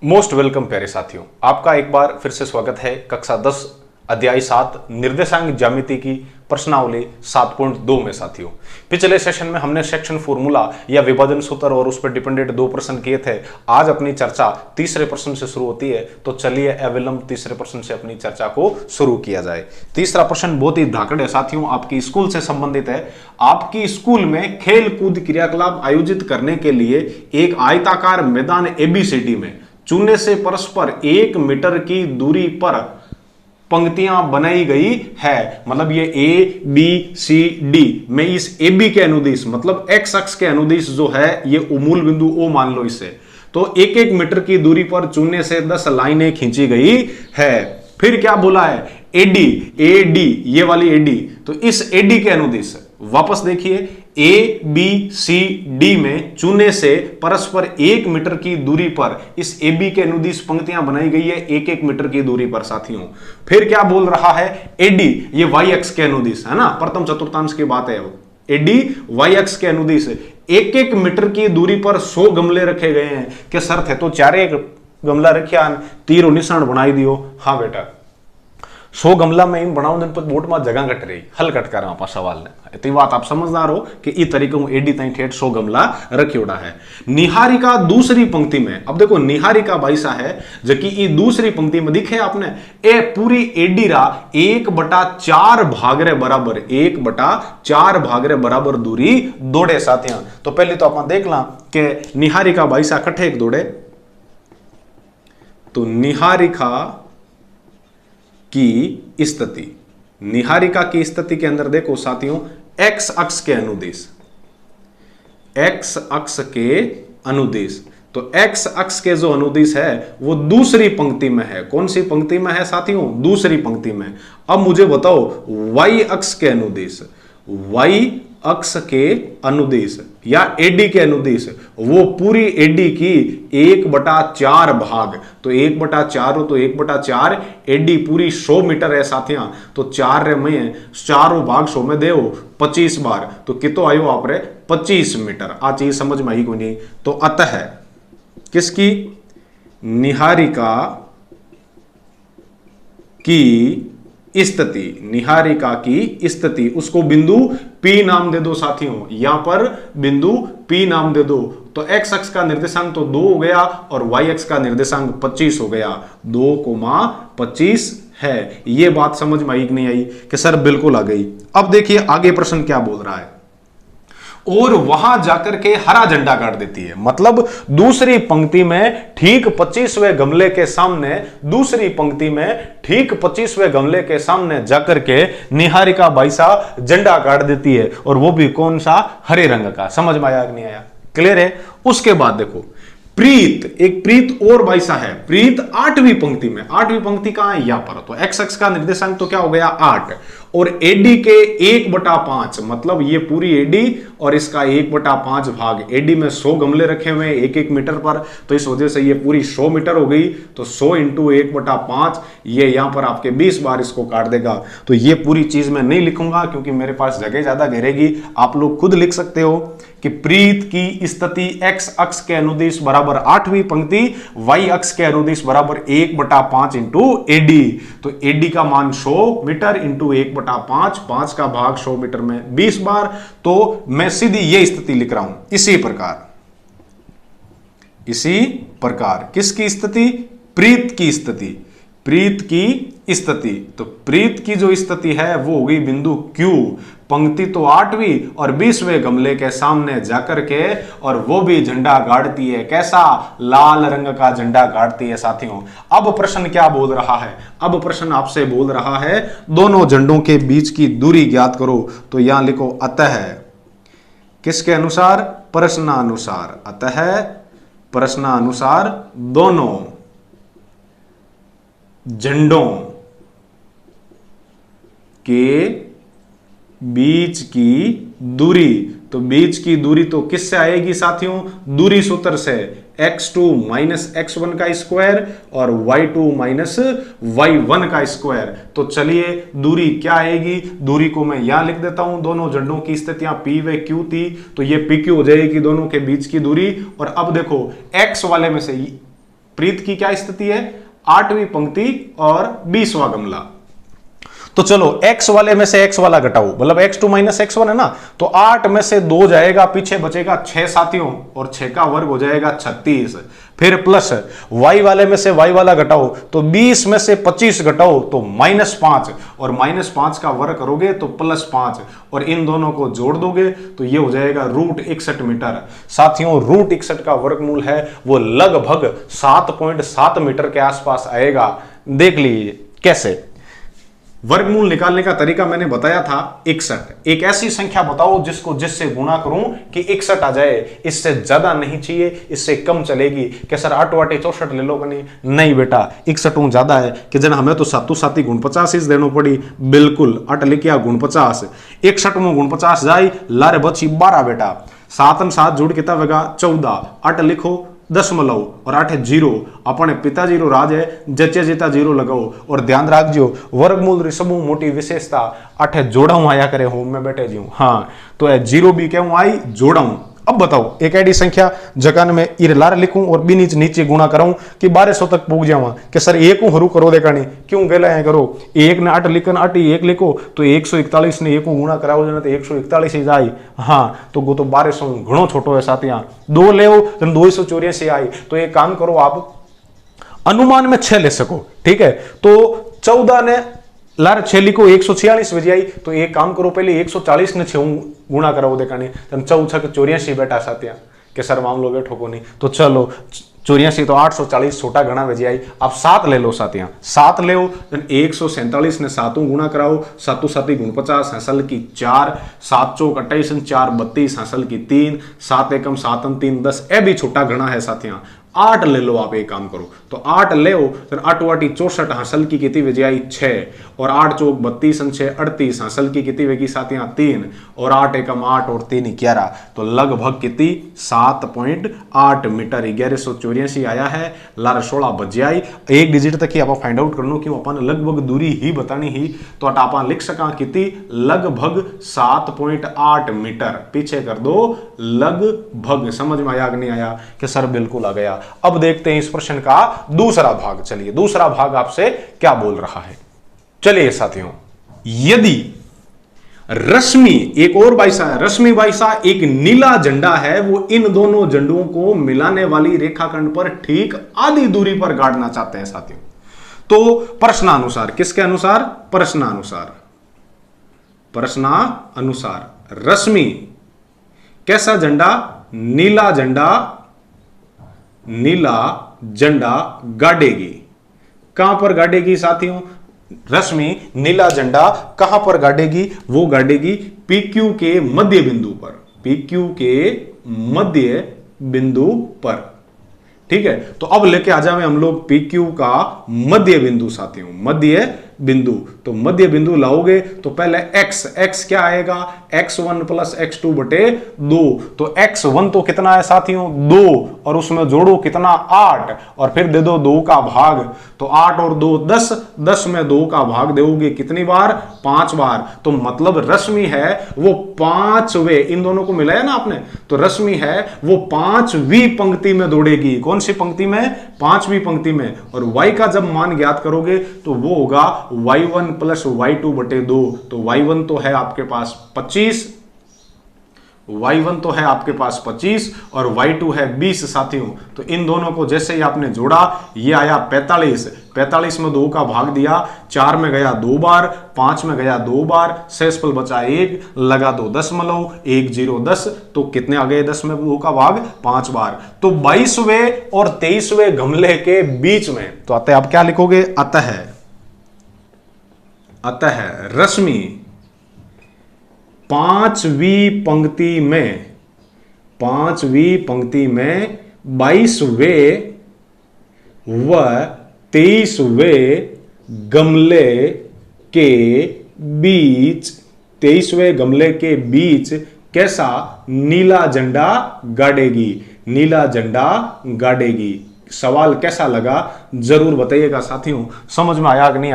Most welcome प्यारे साथियों, आपका एक बार फिर से स्वागत है कक्षा 10 अध्याय 7 निर्देशांक ज्यामिति की प्रश्नावली 7.2 में। साथियों, पिछले सेशन में हमने सेक्शन फॉर्मूला या विभाजन सूत्र और उस पर डिपेंडेंट 2 प्रश्न किए थे। आज अपनी चर्चा तीसरे प्रश्न से शुरू होती है, तो चलिए अविलंब तीसरे प्रश्न से अपनी चर्चा को शुरू किया जाए। तीसरा प्रश्न बहुत ही धाकड़ है साथियों, आपकी स्कूल से संबंधित है। आपकी स्कूल में खेल कूद क्रियाकलाप आयोजित करने के लिए एक आयताकार मैदान एबीसीडी में चूने से परस्पर 1 मीटर की दूरी पर पंक्तियां बनाई गई है। मतलब ये ए बी सी डी में इस ए बी के अनुदिश मतलब एक्स अक्ष के अनुदिश जो है ये मूल बिंदु ओ मान लो इसे, तो 1-1 मीटर की दूरी पर चूने से 10 लाइनें खींची गई है। फिर क्या बोला है, एडी, एडी ये वाली एडी, तो इस एडी के अनुदिश वापस देखिए, ए बी सी डी में चूने से परस्पर 1 मीटर की दूरी पर इस ए बी के अनुदिश पंक्तियां बनाई गई है 1-1 मीटर की दूरी पर। साथियों फिर क्या बोल रहा है, एडी ये वाई एक्स के अनुदिश है ना, प्रथम चतुर्थांश की बात है। एडी वाई एक्स के अनुदिश 1-1 मीटर की दूरी पर 100 गमले रखे गए हैं। क्या शर्त है, तो 4 गमला रखिया, तीर निशान बनाई दियो। हाँ बेटा, 100 गमला में बनाऊ दिन पर बोट में जगह कट रही, हल कट कर आप सवाल ने इतनी बात आप समझदार हो कि इस तरीके हूं एडी ताई ठेठ 100 गमला रखियोड़ा है। निहारिका दूसरी पंक्ति में, अब देखो निहारिका भाईसा है जबकि ये दूसरी पंक्ति में दिखे आपने, ए पूरी एडी रा 1/4 भाग रे बराबर 1/4 भाग रे बराबर दूरी दौड़े। साथियों तो पहले तो आप देख ला कि निहारिका भाईसा कट्ठे एक दौड़े, तो निहारिका की स्थिति, निहारिका की स्थिति के अंदर देखो साथियों, एक्स अक्ष के अनुदिश, एक्स अक्ष के अनुदिश, तो एक्स अक्ष के जो अनुदिश है वो दूसरी पंक्ति में है। कौन सी पंक्ति में है साथियों, दूसरी पंक्ति में। अब मुझे बताओ वाई अक्ष के अनुदिश, वाई अक्ष के अनुदिश या एडी के अनुदिश, वो पूरी एडी की 1/4 भाग, तो 1/4 हो तो 1/4 एडी पूरी 100 मीटर है साथियां, तो 4 रे में 4 भाग 100 में दे 25 बार, तो कितो आयो आप रे 25 मीटर। आ चीज समझ में आई को नहीं, तो अतः किसकी, निहारिका की स्थिति, निहारिका की स्थिति, उसको बिंदु P नाम दे दो साथियों, यहां पर बिंदु P नाम दे दो। तो x अक्ष का निर्देशांक तो 2 हो गया और y अक्ष का निर्देशांक 25 हो गया, 2,25 है। ये बात समझ में आई कि नहीं आई, कि सर बिल्कुल आ गई। अब देखिए आगे प्रश्न क्या बोल रहा है, और वहां जाकर के हरा झंडा गाड़ देती है। मतलब दूसरी पंक्ति में ठीक 25वें गमले के सामने, दूसरी पंक्ति में ठीक 25वें गमले के सामने जाकर के निहारिका भाईसा झंडा गाड़ देती है, और वो भी कौन सा, हरे रंग का। समझ में आया कि नहीं आया, क्लियर है। उसके बाद देखो प्रीत, एक प्रीत और भाईसा है, प्रीत 8वीं पंक्ति में, 8वीं पंक्ति कहां है, यहां पर, तो एक्स अक्ष का निर्देशांक तो क्या हो गया 8, और एडी के 1/5 मतलब ये पूरी एडी और इसका 1/5 भाग, एडी में 100 गमले रखे हुए हैं 1-1 मीटर पर, तो इस वजह से ये पूरी 100 मीटर हो गई, तो 100 इंटू 1/5 ये यहां पर आपके 20 बार इसको काट देगा। तो ये पूरी चीज मैं नहीं लिखूंगा क्योंकि मेरे पास जगह ज्यादा घेरेगी, आप लोग खुद लिख सकते हो कि प्रीत की स्थिति एक्स अक्ष के अनुदिश बराबर 8वीं पंक्ति, वाई अक्ष के अनुदिश बराबर 1/5 इंटू एडी, तो एडी का मान 100 मीटर इंटू 1/5, 5 का भाग 100 मीटर में 20 बार, तो मैं सीधी ये स्थिति लिख रहा हूं। इसी प्रकार, इसी प्रकार किसकी स्थिति, प्रीत की स्थिति, प्रीत की स्थिति, तो प्रीत की जो स्थिति है वो होगी बिंदु Q, पंक्ति तो 8वीं और 20वें गमले के सामने जाकर के, और वो भी झंडा गाड़ती है, कैसा, लाल रंग का झंडा गाड़ती है। साथियों अब प्रश्न क्या बोल रहा है, अब प्रश्न आपसे बोल रहा है दोनों झंडों के बीच की दूरी ज्ञात करो, तो यहां लिखो अतः किसके अनुसार, प्रश्नानुसार, अतः प्रश्नानुसार दोनों झंडों के बीच की दूरी, तो बीच की दूरी तो किससे आएगी साथियों, दूरी सूत्र से, x2 माइनस x1 का स्क्वायर और y2 माइनस y1 का स्क्वायर। तो चलिए दूरी क्या आएगी, दूरी को मैं यहां लिख देता हूं, दोनों झंडों की स्थितियां p व q थी, तो ये pq हो जाएगी दोनों के बीच की दूरी। और अब देखो x वाले में से प्रीत की क्या स्थिति है, 8वीं पंक्ति और 20वां गमला। तो चलो x वाले में से x वाला घटाओ, मतलब x2 माइनस x1 है ना, तो 8 में से 2 जाएगा, पीछे बचेगा 6 साथियों, और 6 का वर्ग हो जाएगा 36। फिर प्लस y वाले में से y वाला घटाओ, तो 20 में से 25 घटाओ तो -5, और -5 का वर्ग करोगे तो +5, और इन दोनों को जोड़ दोगे तो ये हो जाएगा √61 मीटर। साथियों √61 का वर्गमूल है वो लगभग 7.7 मीटर के आसपास आएगा। देख लीजिए कैसे। वर्गमूल निकालने का तरीका मैंने बताया था 61। एक ऐसी संख्या बताओ जिससे गुणा करूं कि 61 आ जाए, इससे ज्यादा नहीं चाहिए, इससे कम चलेगी। कि सर 8 वाटे 64 ले लो कि नहीं बेटा, 61 ज्यादा है कि जन हमें तो 7 गुण 50 देनो पड़ी। बिल्कुल 8 लिखिया गुण 50, 61 में गुण 50 जाए, लारे बची 12 बेटा। 7 7 जोड़ कितना होगा 14, 8 लिखो दशमलव और 8 जीरो, अपने पिता जीरो राज है, जचे जिता जीरो लगाओ। और ध्यान रखियो वर्गमूल समूह मोटी विशेषता 8 जोड़ा आया करे होम में बैठे जी। हाँ तो है जीरो भी क्यों आई, जोड़ा। अब बताओ एक ऐडी संख्या जगह में इरलार लिखूं और बी नीचे गुणा कराऊं कि 1200 तक पहुंच जाऊं कि सर एक हरू करो देखा नहीं क्यों गला है करो, 1 ने 8 लिखन 8 1 लिखो तो 141 ने 1 गुणा कराओ तो 141 ही जाए। हाँ तो वो तो 1200 घणो छोटो है साथियां, 2 ले 284 आई। तो एक काम करो आप अनुमान में 6 ले सको, ठीक है। तो 14 ने लार 6 लिखो 146 बजे आई, तो एक काम करो पहले 140 ने 6 गुणा कराओ देखा नहीं, 4 6 84 बेटा साथिया के सर मामलो बैठो को नहीं। तो चलो 84 तो 840 छोटा गणा बजे आई। अब 7 ले लो साथिया, 7 ले 147 ने 7 गुणा कराओ, 7 7 गुण 50 हासिल की 4, 7 चौक 28 4 32 हासिल की 3, 7 एकम 7 3 10, ए भी छोटा गणा है साथिया। 8 ले लो आप, एक काम करो तो 8 ले 8 वाटी 64 हासिल की कितनी बजे आई 6, और 8 चौक 32 6 38 हासिल की कितनी वेगी साथियां 3, और 8 एकम 8 और 3 11, तो लगभग कितनी 7.8 मीटर 1184 आया है। लार 16 बजे आई, एक डिजिट तक ही आप फाइंड आउट करनो क्यों अपन लगभग दूरी ही बतानी ही, तो आप लिख सका कितनी लगभग 7.8 मीटर। पीछे कर दो लगभग, समझ में आया कि नहीं आया कि सर बिल्कुल आ गया। अब देखते हैं इस प्रश्न का दूसरा भाग। चलिए दूसरा भाग आपसे क्या बोल रहा है। चलिए साथियों, यदि रश्मि, एक और बाईसा है, रश्मि बाईसा एक नीला झंडा है, वो इन दोनों झंडों को मिलाने वाली रेखाखंड पर ठीक आधी दूरी पर गाड़ना चाहते हैं साथियों। तो प्रश्नानुसार, किसके अनुसार, प्रश्नानुसार, प्रश्नानुसार रश्मि कैसा झंडा, नीला झंडा, नीला झंडा गाड़ेगी। कहां पर गाड़ेगी साथियों, रश्मि नीला झंडा कहां पर गाड़ेगी, वो गाड़ेगी PQ के मध्य बिंदु पर, PQ के मध्य बिंदु पर, ठीक है। तो अब लेके आ जावे हम लोग PQ का मध्य बिंदु साथियों, मध्य बिंदु। तो मध्य बिंदु लाओगे तो पहले x क्या आएगा, x1 प्लस x2 बटे 2। तो x1 तो कितना है साथियों 2, और उसमें जोड़ो कितना 8, और फिर दे दो 2 का भाग, तो 8 और 2 10, 10 में 2 का भाग दोगे कितनी बार, 5 बार। तो मतलब रश्मि है वो 5वें, इन दोनों को मिलाया ना आपने, तो रश्मि है वो 5वीं पंक्ति में दौड़ेगी। कौन सी पंक्ति में, 5वीं पंक्ति में। और y का जब मान ज्ञात करोगे तो वो होगा y1 प्लस y2 बटे 2। तो y1 तो है आपके पास 25, y1 तो है आपके पास 25 और y2 है 20 साथियों। तो इन दोनों को जैसे ही आपने जोड़ा ये आया 45, 45 में 2 का भाग दिया, 4 में गया 2 बार, 5 में गया 2 बार, शेषफल बचा 1, लगा दो दशमलव, 1 0 10, तो कितने आ गए 10 में 2 का भाग 5 बार। तो 22वें और 23वें गमले के बीच में, तो अतः आप क्या लिखोगे, अतः रश्मि 5वीं पंक्ति में, 5वीं पंक्ति में 22वें व 23वें गमले के बीच, 23वें गमले के बीच कैसा नीला झंडा गाड़ेगी, नीला झंडा गाड़ेगी। सवाल कैसा लगा जरूर बताइएगा साथियों, समझ में आया कि नहीं आया।